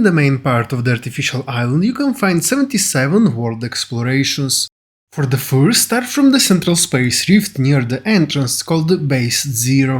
the main part of the artificial island you can find 77 world explorations. For the first, start from the central space rift near the entrance called Base Zero.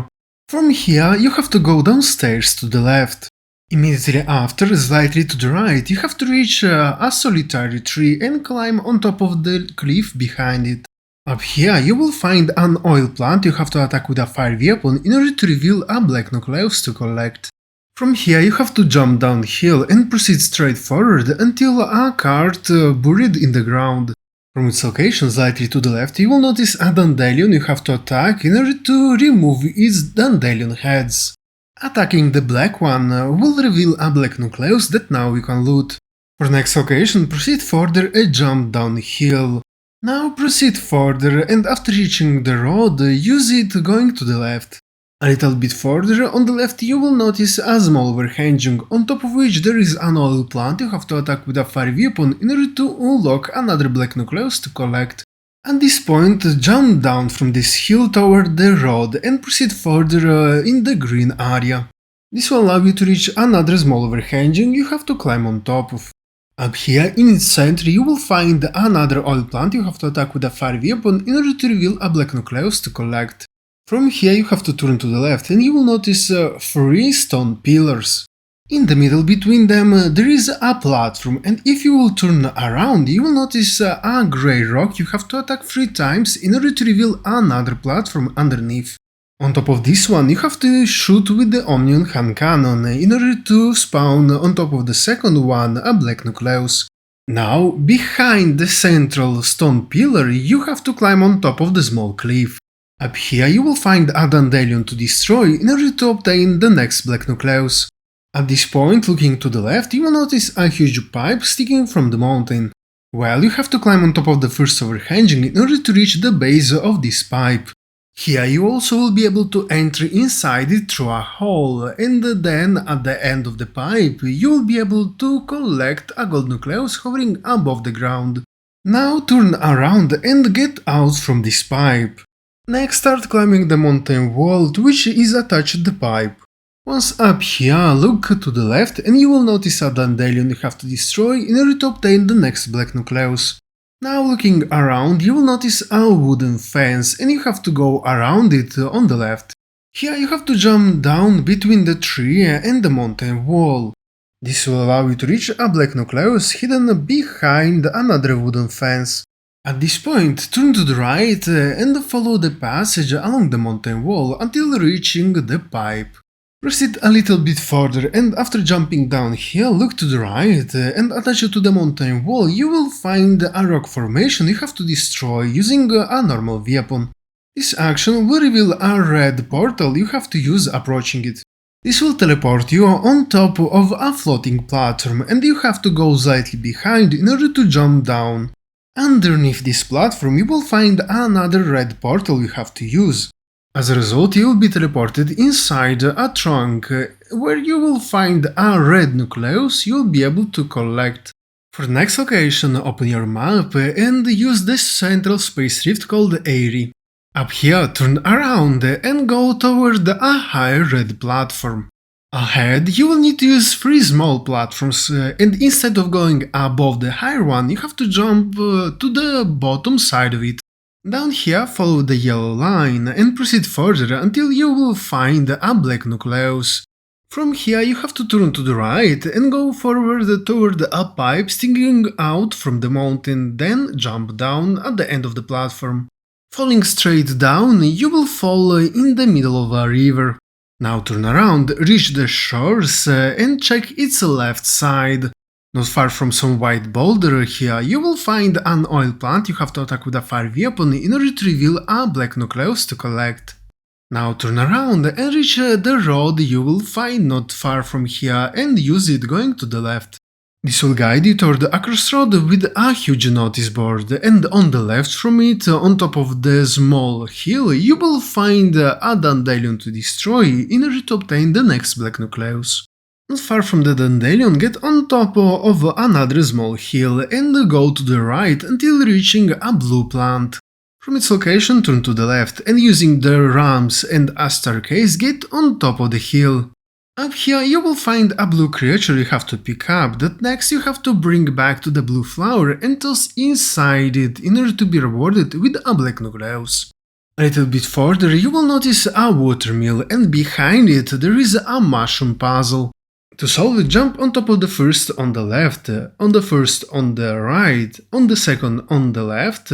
From here you have to go downstairs to the left. Immediately after, slightly to the right, you have to reach a solitary tree and climb on top of the cliff behind it. Up here you will find an oil plant you have to attack with a fire weapon in order to reveal a black nucleus to collect. From here you have to jump downhill and proceed straight forward until a cart buried in the ground. From its location slightly to the left you will notice a dandelion you have to attack in order to remove its dandelion heads. Attacking the black one will reveal a black nucleus that now you can loot. For next location proceed further and jump downhill. Now proceed further and after reaching the road use it going to the left. A little bit further on the left you will notice a small overhanging, on top of which there is an oil plant you have to attack with a fire weapon in order to unlock another black nucleus to collect. At this point jump down from this hill toward the road and proceed further in the green area. This will allow you to reach another small overhanging you have to climb on top of. Up here in its center you will find another oil plant you have to attack with a fire weapon in order to reveal a black nucleus to collect. From here you have to turn to the left and you will notice 3 stone pillars. In the middle between them there is a platform, and if you will turn around you will notice a grey rock you have to attack 3 times in order to reveal another platform underneath. On top of this one you have to shoot with the Omnium hand cannon in order to spawn on top of the second one a black nucleus. Now, behind the central stone pillar you have to climb on top of the small cliff. Up here you will find a dandelion to destroy in order to obtain the next black nucleus. At this point, looking to the left, you will notice a huge pipe sticking from the mountain. Well, you have to climb on top of the first overhanging in order to reach the base of this pipe. Here you also will be able to enter inside it through a hole, and then at the end of the pipe you will be able to collect a gold nucleus hovering above the ground. Now turn around and get out from this pipe. Next start climbing the mountain wall to which is attached the pipe. Once up here, look to the left and you will notice a dandelion you have to destroy in order to obtain the next black nucleus. Now looking around you will notice a wooden fence and you have to go around it on the left. Here you have to jump down between the tree and the mountain wall. This will allow you to reach a black nucleus hidden behind another wooden fence. At this point turn to the right and follow the passage along the mountain wall until reaching the pipe. Proceed a little bit further and after jumping downhill look to the right and attached to the mountain wall you will find a rock formation you have to destroy using a normal weapon. This action will reveal a red portal you have to use approaching it. This will teleport you on top of a floating platform and you have to go slightly behind in order to jump down. Underneath this platform you will find another red portal you have to use. As a result, you will be teleported inside a trunk, where you will find a red nucleus you will be able to collect. For the next location, open your map and use the central space rift called Airy. Up here, turn around and go toward a higher red platform. Ahead, you will need to use 3 small platforms, and instead of going above the higher one, you have to jump to the bottom side of it. Down here, follow the yellow line and proceed further until you will find a black nucleus. From here you have to turn to the right and go forward toward a pipe sticking out from the mountain, then jump down at the end of the platform. Falling straight down, you will fall in the middle of a river. Now turn around, reach the shores and check its left side. Not far from some white boulder here, you will find an oil plant you have to attack with a fire weapon in order to reveal a black nucleus to collect. Now turn around and reach the road you will find not far from here and use it going to the left. This will guide you toward a crossroad with a huge notice board, and on the left from it, on top of the small hill, you will find a dandelion to destroy in order to obtain the next black nucleus. Not far from the dandelion, get on top of another small hill and go to the right until reaching a blue plant. From its location, turn to the left and using the ramps and a staircase, get on top of the hill. Up here you will find a blue creature you have to pick up, that next you have to bring back to the blue flower and toss inside it in order to be rewarded with a black nucleus. A little bit further you will notice a watermill and behind it there is a mushroom puzzle. To solve it, jump on top of the first on the left, on the first on the right, on the second on the left,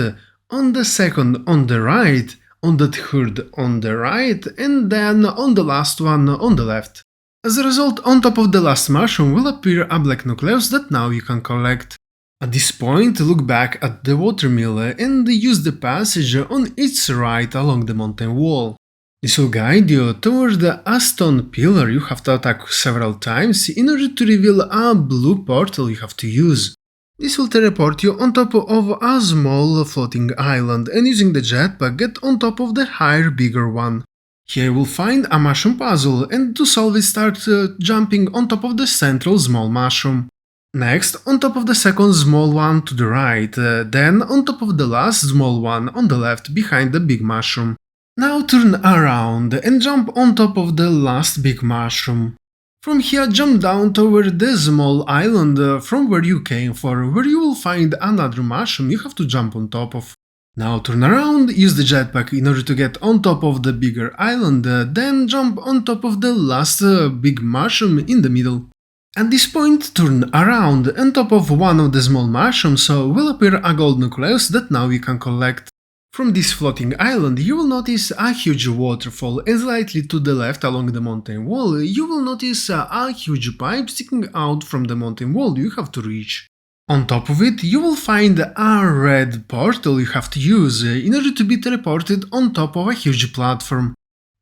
on the second on the right, on the third on the right, and then on the last one on the left. As a result, on top of the last mushroom will appear a black nucleus that now you can collect. At this point, look back at the watermill and use the passage on its right along the mountain wall. This will guide you toward a stone pillar you have to attack several times in order to reveal a blue portal you have to use. This will teleport you on top of a small floating island, and using the jetpack get on top of the higher bigger one. Here you will find a mushroom puzzle, and to solve it start jumping on top of the central small mushroom. Next, on top of the second small one to the right, then on top of the last small one on the left behind the big mushroom. Now turn around and jump on top of the last big mushroom. From here jump down toward the small island from where you came for, where you will find another mushroom you have to jump on top of. Now turn around, use the jetpack in order to get on top of the bigger island, then jump on top of the last big mushroom in the middle. At this point turn around, on top of one of the small mushrooms will appear a gold nucleus that now you can collect. From this floating island you will notice a huge waterfall, and slightly to the left along the mountain wall you will notice a huge pipe sticking out from the mountain wall you have to reach. On top of it you will find a red portal you have to use in order to be teleported on top of a huge platform.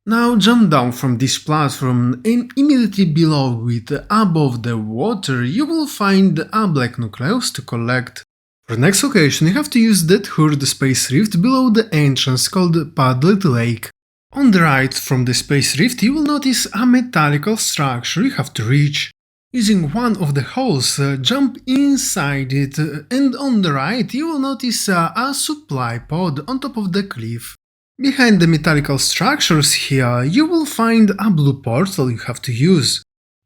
Now jump down from this platform, and immediately below it, above the water, you will find a black nucleus to collect. For the next location you have to use that third space rift below the entrance called Padlet Lake. On the right from the space rift you will notice a metallical structure you have to reach. Using one of the holes, jump inside it, and on the right you will notice a supply pod on top of the cliff. Behind the metallical structures here you will find a blue portal you have to use.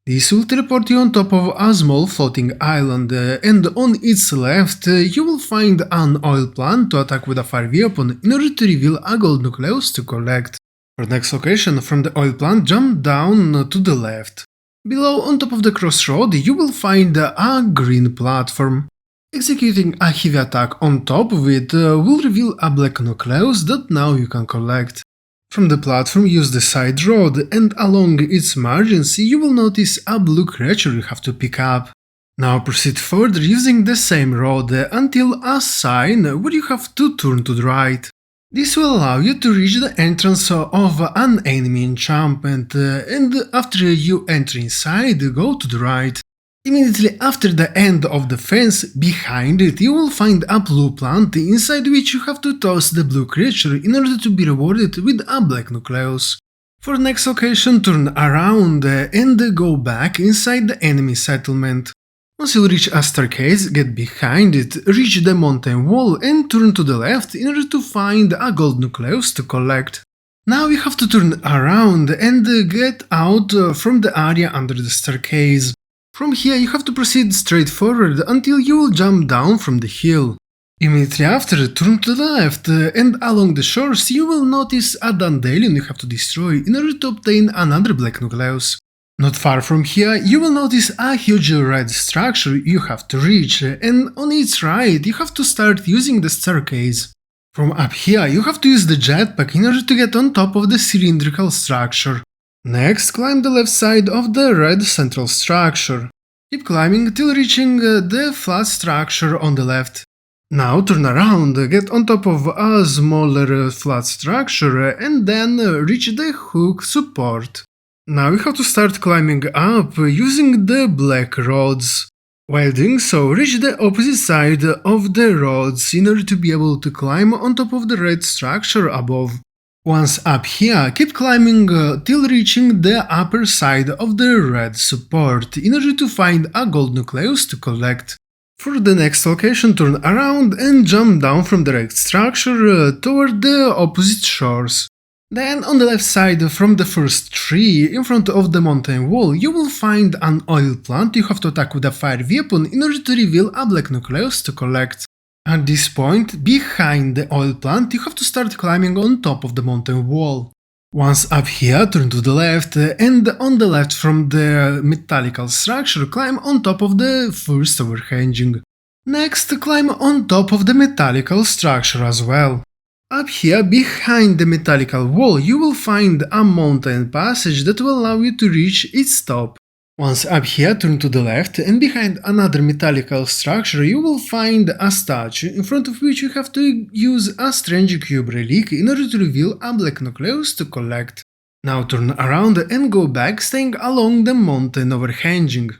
This will teleport you on top of a small floating island, and on its left you will find an oil plant to attack with a fire weapon in order to reveal a gold nucleus to collect. For the next location from the oil plant jump down to the left. Below, on top of the crossroad, you will find a green platform. Executing a heavy attack on top of it will reveal a black nucleus that now you can collect. From the platform use the side road, and along its margins you will notice a blue creature you have to pick up. Now proceed further using the same road until a sign where you have to turn to the right. This will allow you to reach the entrance of an enemy enchantment, and after you enter inside, go to the right. Immediately after the end of the fence, behind it you will find a blue plant inside which you have to toss the blue creature in order to be rewarded with a black nucleus. For the next location turn around and go back inside the enemy settlement. Once you reach a staircase, get behind it, reach the mountain wall and turn to the left in order to find a gold nucleus to collect. Now you have to turn around and get out from the area under the staircase. From here you have to proceed straight forward until you will jump down from the hill. Immediately after, turn to the left and along the shores you will notice a dandelion you have to destroy in order to obtain another black nucleus. Not far from here you will notice a huge red structure you have to reach, and on its right you have to start using the staircase. From up here you have to use the jetpack in order to get on top of the cylindrical structure. Next, climb the left side of the red central structure. Keep climbing till reaching the flat structure on the left. Now turn around, get on top of a smaller flat structure and then reach the hook support. Now you have to start climbing up using the black rods. While doing so, reach the opposite side of the rods in order to be able to climb on top of the red structure above. Once up here, keep climbing till reaching the upper side of the red support in order to find a gold nucleus to collect. For the next location, turn around and jump down from the red structure toward the opposite shores. Then on the left side from the first tree, in front of the mountain wall, you will find an oil plant you have to attack with a fire weapon in order to reveal a black nucleus to collect. At this point, behind the oil plant, you have to start climbing on top of the mountain wall. Once up here, turn to the left, and on the left from the metallical structure, climb on top of the first overhanging. Next, climb on top of the metallical structure as well. Up here, behind the metallical wall, you will find a mountain passage that will allow you to reach its top. Once up here, turn to the left, and behind another metallical structure, you will find a statue, in front of which you have to use a strange cube relic in order to reveal a black nucleus to collect. Now turn around and go back, staying along the mountain overhanging.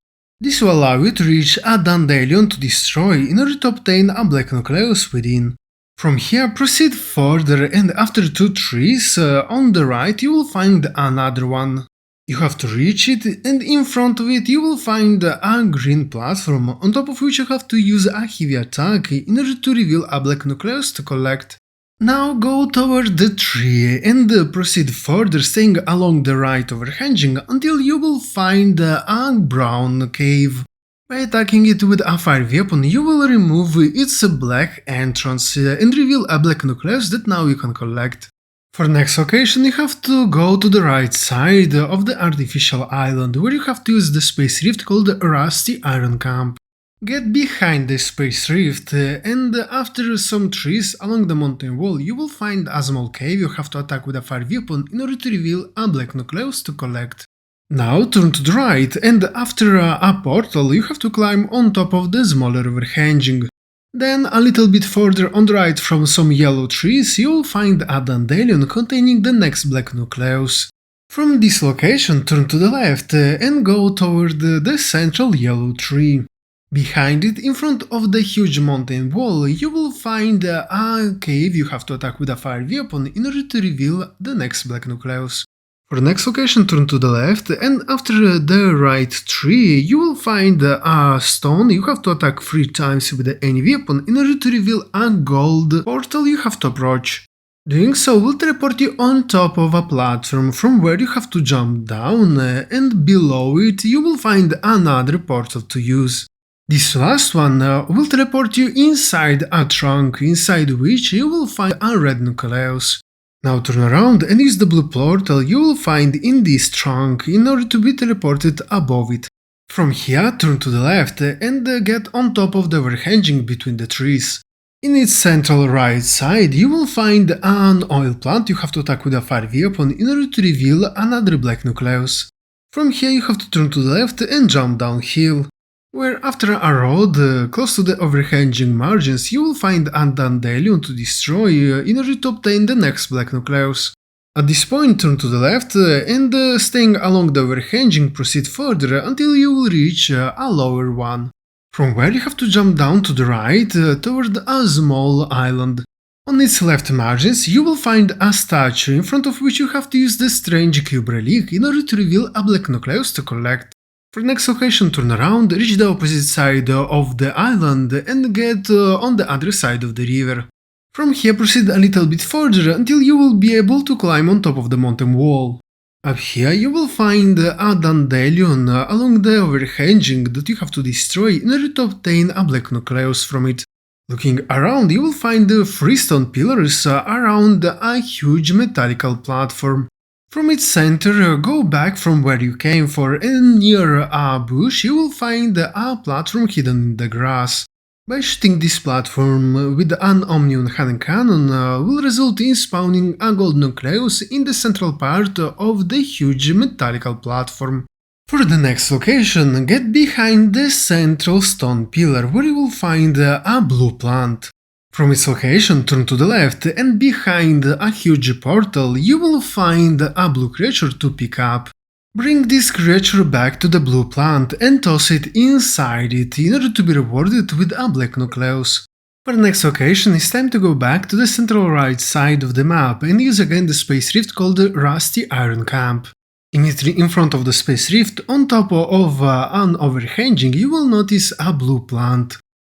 This will allow you to reach a dandelion to destroy in order to obtain a black nucleus within. From here, proceed further, and after 2 trees on the right, you will find another one. You have to reach it, and in front of it you will find a green platform, on top of which you have to use a heavy attack in order to reveal a black nucleus to collect. Now go toward the tree and proceed further, staying along the right overhanging until you will find a brown cave. By attacking it with a fire weapon, you will remove its black entrance and reveal a black nucleus that now you can collect. For next location, you have to go to the right side of the artificial island, where you have to use the space rift called Rusty Iron Camp. Get behind the space rift, and after some trees along the mountain wall, you will find a small cave you have to attack with a fire weapon in order to reveal a black nucleus to collect. Now turn to the right, and after a portal you have to climb on top of the smaller overhanging. Then a little bit further on the right from some yellow trees you will find a dandelion containing the next black nucleus. From this location turn to the left and go toward the central yellow tree. Behind it, in front of the huge mountain wall, you will find a cave you have to attack with a fire weapon in order to reveal the next black nucleus. For the next location, turn to the left, and after the right tree, you will find a stone you have to attack 3 times with any weapon in order to reveal a gold portal you have to approach. Doing so will teleport you on top of a platform from where you have to jump down, and below it you will find another portal to use. This last one will teleport you inside a trunk, inside which you will find a red nucleus. Now turn around and use the blue portal you will find in this trunk in order to be teleported above it. From here, turn to the left and get on top of the overhanging between the trees. In its central right side, you will find an oil plant you have to attack with a fire weapon in order to reveal another black nucleus. From here you have to turn to the left and jump downhill, where after a road close to the overhanging margins you will find a dandelion to destroy in order to obtain the next black nucleus. At this point turn to the left and staying along the overhanging proceed further until you will reach a lower one, from where you have to jump down to the right toward a small island. On its left margins you will find a statue in front of which you have to use the strange cube relic in order to reveal a black nucleus to collect. For the next location, turn around, reach the opposite side of the island and get on the other side of the river. From here proceed a little bit further until you will be able to climb on top of the mountain wall. Up here you will find a dandelion along the overhanging that you have to destroy in order to obtain a black nucleus from it. Looking around you will find 3 stone pillars around a huge metallical platform. From its center, go back from where you came for, and near a bush you will find a platform hidden in the grass. By shooting this platform with an Omnium hand cannon will result in spawning a gold nucleus in the central part of the huge metallical platform. For the next location, get behind the central stone pillar where you will find a blue plant. From its location, turn to the left, and behind a huge portal you will find a blue creature to pick up. Bring this creature back to the blue plant and toss it inside it in order to be rewarded with a black nucleus. For the next location, it's time to go back to the central right side of the map and use again the space rift called the Rusty Iron Camp. Immediately in front of the space rift, on top of an overhanging, you will notice a blue plant.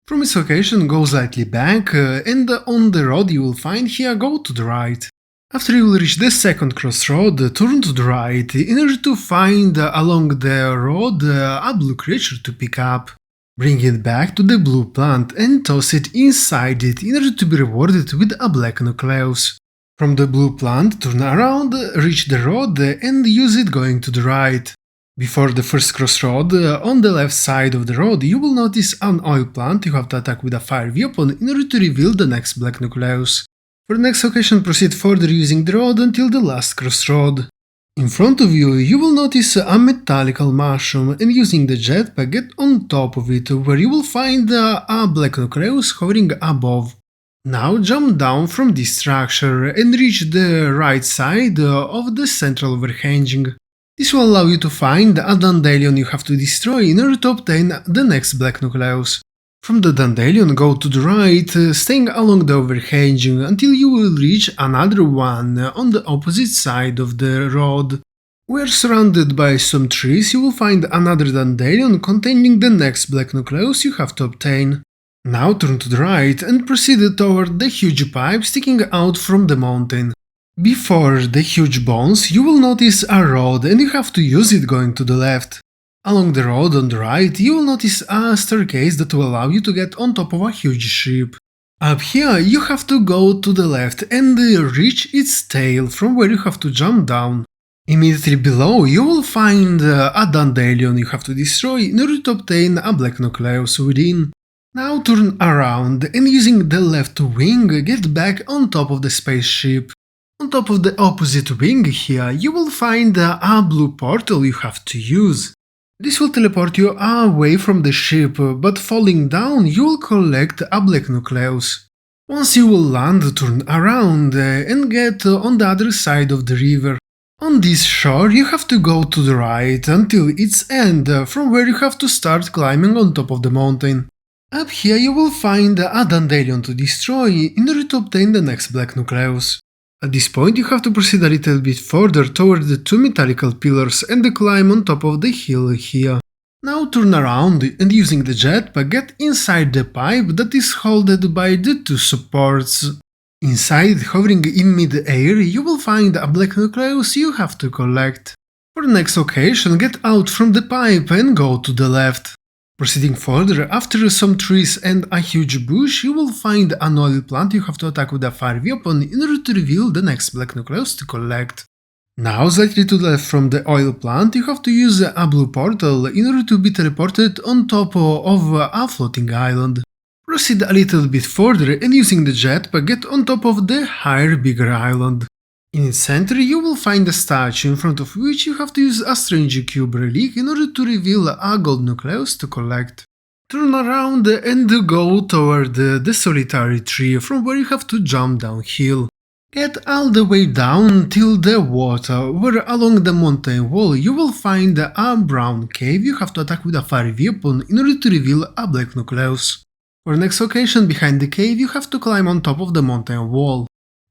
From its location, go slightly back, and on the road you will find here, go to the right. After you will reach the second crossroad, turn to the right in order to find along the road a blue creature to pick up. Bring it back to the blue plant and toss it inside it in order to be rewarded with a black nucleus. From the blue plant, turn around, reach the road and use it going to the right. Before the first crossroad, on the left side of the road, you will notice an oil plant you have to attack with a fire weapon in order to reveal the next black nucleus. For the next occasion, proceed further using the road until the last crossroad. In front of you, you will notice a metallical mushroom and using the jetpack get on top of it where you will find a black nucleus hovering above. Now jump down from this structure and reach the right side of the central overhanging. This will allow you to find a Dandelion you have to destroy in order to obtain the next black nucleus. From the Dandelion go to the right, staying along the overhanging until you will reach another one on the opposite side of the road. Where surrounded by some trees you will find another Dandelion containing the next black nucleus you have to obtain. Now turn to the right and proceed toward the huge pipe sticking out from the mountain. Before the huge bones, you will notice a road and you have to use it going to the left. Along the road on the right, you will notice a staircase that will allow you to get on top of a huge ship. Up here, you have to go to the left and reach its tail, from where you have to jump down. Immediately below, you will find a Dandelion you have to destroy in order to obtain a black nucleus within. Now turn around and using the left wing, get back on top of the spaceship. On top of the opposite wing here, you will find a blue portal you have to use. This will teleport you away from the ship, but falling down you will collect a black nucleus. Once you will land, turn around and get on the other side of the river. On this shore you have to go to the right until its end, from where you have to start climbing on top of the mountain. Up here you will find a Dandelion to destroy in order to obtain the next black nucleus. At this point you have to proceed a little bit further toward the two metallical pillars and climb on top of the hill here. Now turn around and using the jetpack get inside the pipe that is held by the two supports. Inside, hovering in mid-air, you will find a black nucleus you have to collect. For the next occasion, get out from the pipe and go to the left. Proceeding further, after some trees and a huge bush, you will find an oil plant you have to attack with a fire weapon in order to reveal the next black nucleus to collect. Now, slightly to the left from the oil plant, you have to use a blue portal in order to be teleported on top of a floating island. Proceed a little bit further and using the jetpack get on top of the higher, bigger island. In its center you will find a statue in front of which you have to use a strange cube relic in order to reveal a gold nucleus to collect. Turn around and go toward the solitary tree from where you have to jump downhill. Get all the way down till the water, where along the mountain wall you will find a brown cave you have to attack with a fire weapon in order to reveal a black nucleus. For the next occasion behind the cave you have to climb on top of the mountain wall.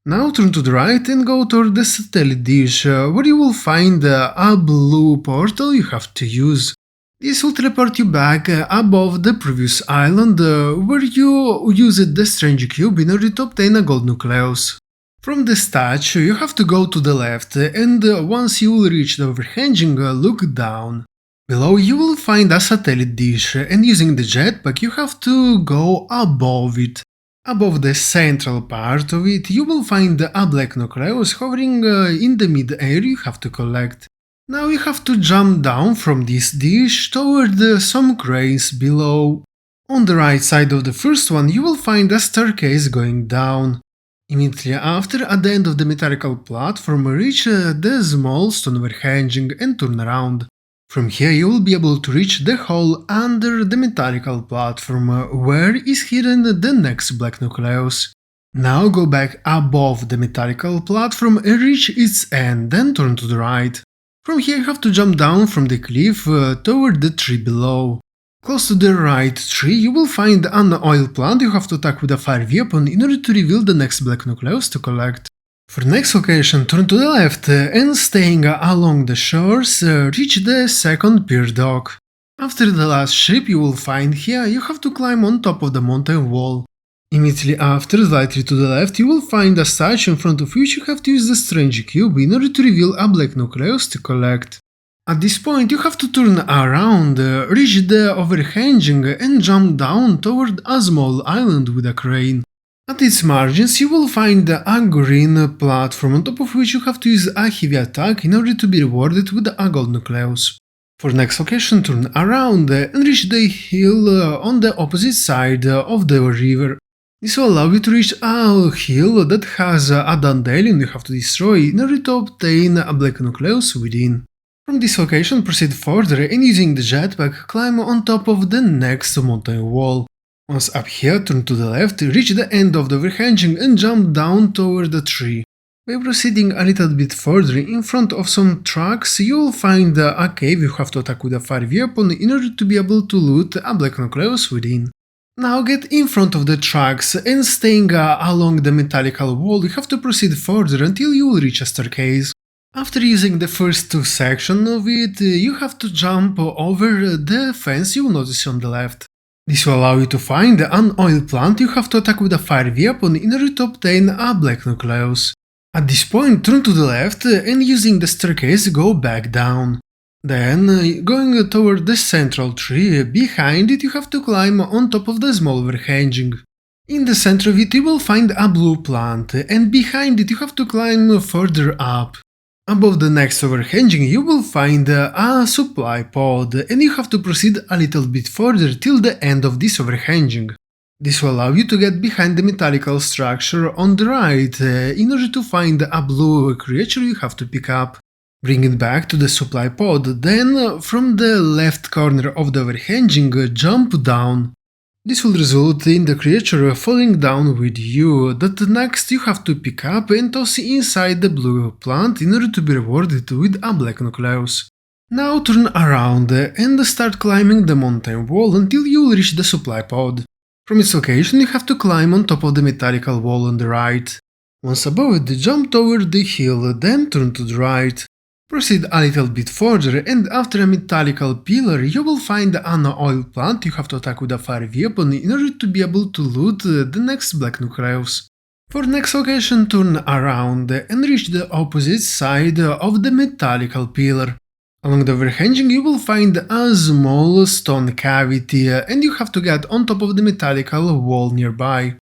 Now turn to the right and go toward the satellite dish, where you will find a blue portal you have to use. This will teleport you back above the previous island, where you used the strange cube in order to obtain a gold nucleus. From the statue you have to go to the left, and once you will reach the overhanging, look down. Below you will find a satellite dish, and using the jetpack you have to go above it. Above the central part of it, you will find a black nucleus hovering in the mid-air you have to collect. Now you have to jump down from this dish toward some cranes below. On the right side of the first one, you will find a staircase going down. Immediately after, at the end of the metallical platform, reach the small stone overhanging and turn around. From here you will be able to reach the hole under the metallical platform, where is hidden the next black nucleus. Now go back above the metallical platform and reach its end, then turn to the right. From here you have to jump down from the cliff toward the tree below. Close to the right tree you will find an oil plant you have to attack with a fire weapon in order to reveal the next black nucleus to collect. For next location, turn to the left and staying along the shores, reach the second pier dock. After the last ship you will find here, you have to climb on top of the mountain wall. Immediately after, slightly to the left, you will find a statue in front of which you have to use the strange cube in order to reveal a black nucleus to collect. At this point, you have to turn around, reach the overhanging, and jump down toward a small island with a crane. At its margins, you will find a green platform on top of which you have to use a heavy attack in order to be rewarded with a gold nucleus. For next location, turn around and reach the hill on the opposite side of the river. This will allow you to reach a hill that has a dandelion you have to destroy in order to obtain a black nucleus within. From this location, proceed further and using the jetpack, climb on top of the next mountain wall. Once up here, turn to the left, reach the end of the overhanging and jump down toward the tree. By proceeding a little bit further in front of some tracks, you will find a cave you have to attack with a fire weapon in order to be able to loot a black nucleus within. Now get in front of the tracks and staying along the metallical wall, you have to proceed further until you will reach a staircase. After using the first two sections of it, you have to jump over the fence you will notice on the left. This will allow you to find an oil plant you have to attack with a fire weapon in order to obtain a black nucleus. At this point, turn to the left and using the staircase go back down. Then, going toward the central tree, behind it you have to climb on top of the small overhanging. In the center of it you will find a blue plant, and behind it you have to climb further up. Above the next overhanging you will find a supply pod, and you have to proceed a little bit further till the end of this overhanging. This will allow you to get behind the metallical structure on the right in order to find a blue creature you have to pick up. Bring it back to the supply pod, then from the left corner of the overhanging jump down. This will result in the creature falling down with you, that next you have to pick up and toss inside the blue plant in order to be rewarded with a black nucleus. Now turn around and start climbing the mountain wall until you reach the supply pod. From its location you have to climb on top of the metallical wall on the right. Once above it, jump toward the hill, then turn to the right. Proceed a little bit further and after a metallical pillar you will find an oil plant you have to attack with a fire weapon in order to be able to loot the next black nucleus. For next location, turn around and reach the opposite side of the metallical pillar. Along the overhanging you will find a small stone cavity and you have to get on top of the metallical wall nearby.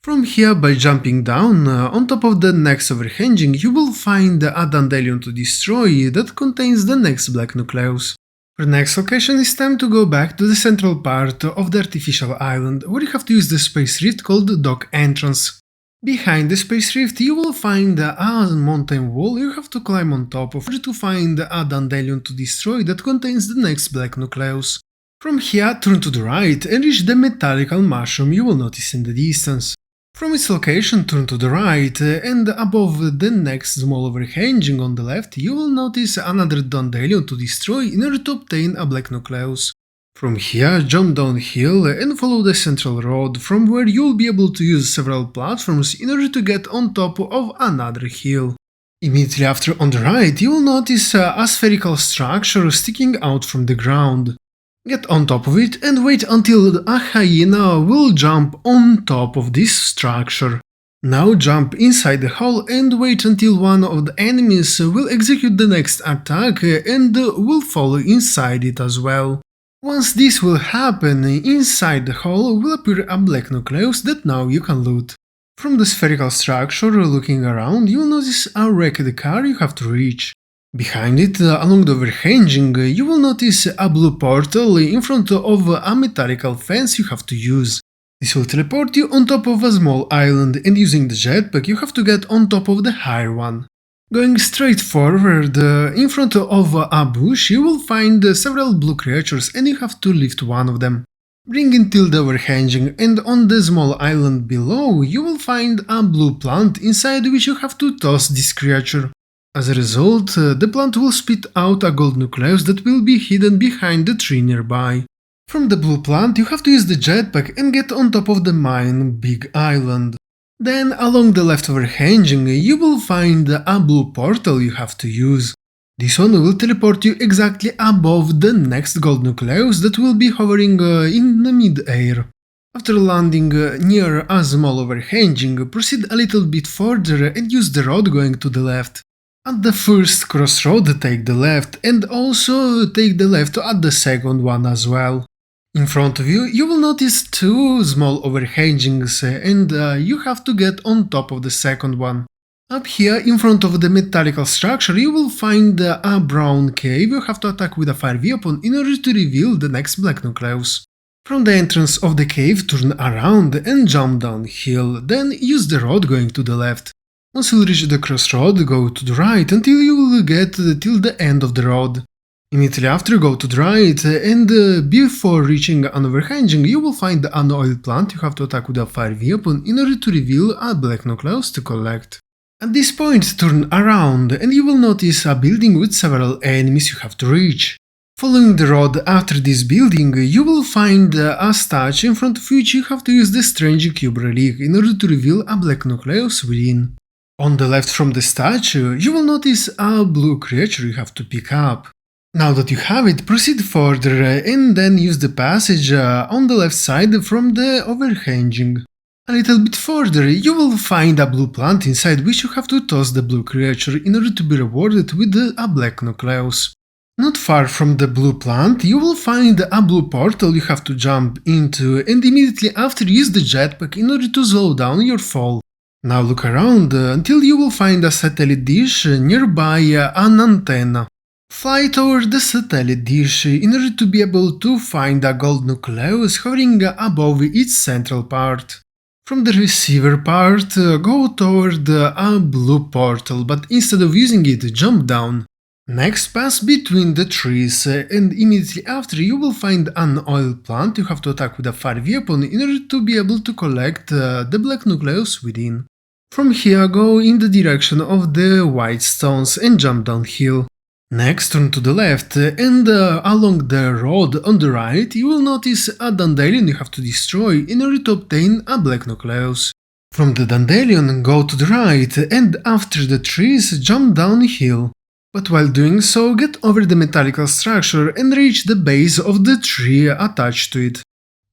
From here, by jumping down on top of the next overhanging, you will find a dandelion to destroy that contains the next black nucleus. For next location, it's time to go back to the central part of the artificial island, where you have to use the space rift called Dock Entrance. Behind the space rift, you will find a mountain wall you have to climb on top of to find a dandelion to destroy that contains the next black nucleus. From here, turn to the right and reach the metallical mushroom you will notice in the distance. From its location, turn to the right, and above the next small overhanging on the left, you will notice another dandelion to destroy in order to obtain a black nucleus. From here, jump downhill and follow the central road, from where you will be able to use several platforms in order to get on top of another hill. Immediately after on the right, you will notice a spherical structure sticking out from the ground. Get on top of it and wait until a hyena will jump on top of this structure. Now jump inside the hole and wait until one of the enemies will execute the next attack and will fall inside it as well. Once this will happen, inside the hole will appear a black nucleus that now you can loot. From the spherical structure, looking around, you will notice a wrecked car you have to reach. Behind it, along the overhanging, you will notice a blue portal in front of a metallical fence you have to use. This will teleport you on top of a small island, and using the jetpack you have to get on top of the higher one. Going straight forward, in front of a bush you will find several blue creatures and you have to lift one of them. Bring it till the overhanging, and on the small island below you will find a blue plant inside which you have to toss this creature. As a result, the plant will spit out a gold nucleus that will be hidden behind the tree nearby. From the blue plant you have to use the jetpack and get on top of the main big island. Then along the left overhanging you will find a blue portal you have to use. This one will teleport you exactly above the next gold nucleus that will be hovering in the mid-air. After landing near a small overhanging, proceed a little bit further and use the road going to the left. At the first crossroad, take the left, and also take the left at the second one as well. In front of you, you will notice two small overhangings, and you have to get on top of the second one. Up here, in front of the metallical structure, you will find a brown cave. You have to attack with a fire weapon in order to reveal the next black nucleus. From the entrance of the cave, turn around and jump downhill, then use the road going to the left. Once you reach the crossroad, go to the right until you will get till the end of the road. Immediately after, go to the right, and before reaching an overhanging, you will find an oil plant. You have to attack with a fire weapon in order to reveal a black nucleus to collect. At this point, turn around, and you will notice a building with several enemies you have to reach. Following the road after this building, you will find a statue in front of which you have to use the strange cube relic in order to reveal a black nucleus within. On the left from the statue, you will notice a blue creature you have to pick up. Now that you have it, proceed further and then use the passage on the left side from the overhanging. A little bit further, you will find a blue plant inside which you have to toss the blue creature in order to be rewarded with a black nucleus. Not far from the blue plant, you will find a blue portal you have to jump into, and immediately after use the jetpack in order to slow down your fall. Now look around until you will find a satellite dish nearby an antenna. Fly toward the satellite dish in order to be able to find a gold nucleus hovering above its central part. From the receiver part, go toward a blue portal, but instead of using it, jump down. Next, pass between the trees, and immediately after you will find an oil plant you have to attack with a fire weapon in order to be able to collect the black nucleus within. From here, go in the direction of the white stones and jump downhill. Next, turn to the left, and along the road on the right, you will notice a dandelion you have to destroy in order to obtain a black nucleus. From the dandelion, go to the right, and after the trees, jump downhill. But while doing so, get over the metallical structure and reach the base of the tree attached to it.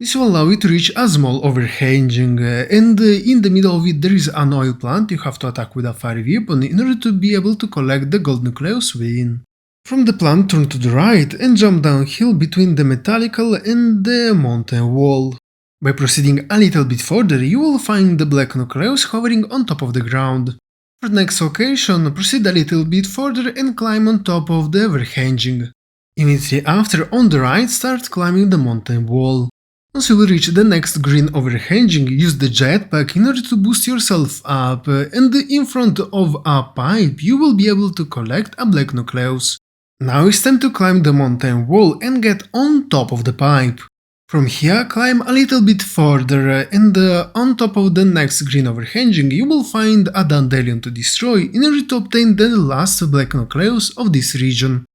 This will allow you to reach a small overhanging, and in the middle of it there is an oil plant you have to attack with a fire weapon in order to be able to collect the gold nucleus within. From the plant, turn to the right and jump downhill between the metallical and the mountain wall. By proceeding a little bit further, you will find the black nucleus hovering on top of the ground. For the next location, proceed a little bit further and climb on top of the overhanging. Immediately after, on the right, start climbing the mountain wall. Once you will reach the next green overhanging, use the jetpack in order to boost yourself up, and in front of a pipe you will be able to collect a black nucleus. Now it's time to climb the mountain wall and get on top of the pipe. From here, climb a little bit further, and on top of the next green overhanging you will find a dandelion to destroy in order to obtain the last black nucleus of this region.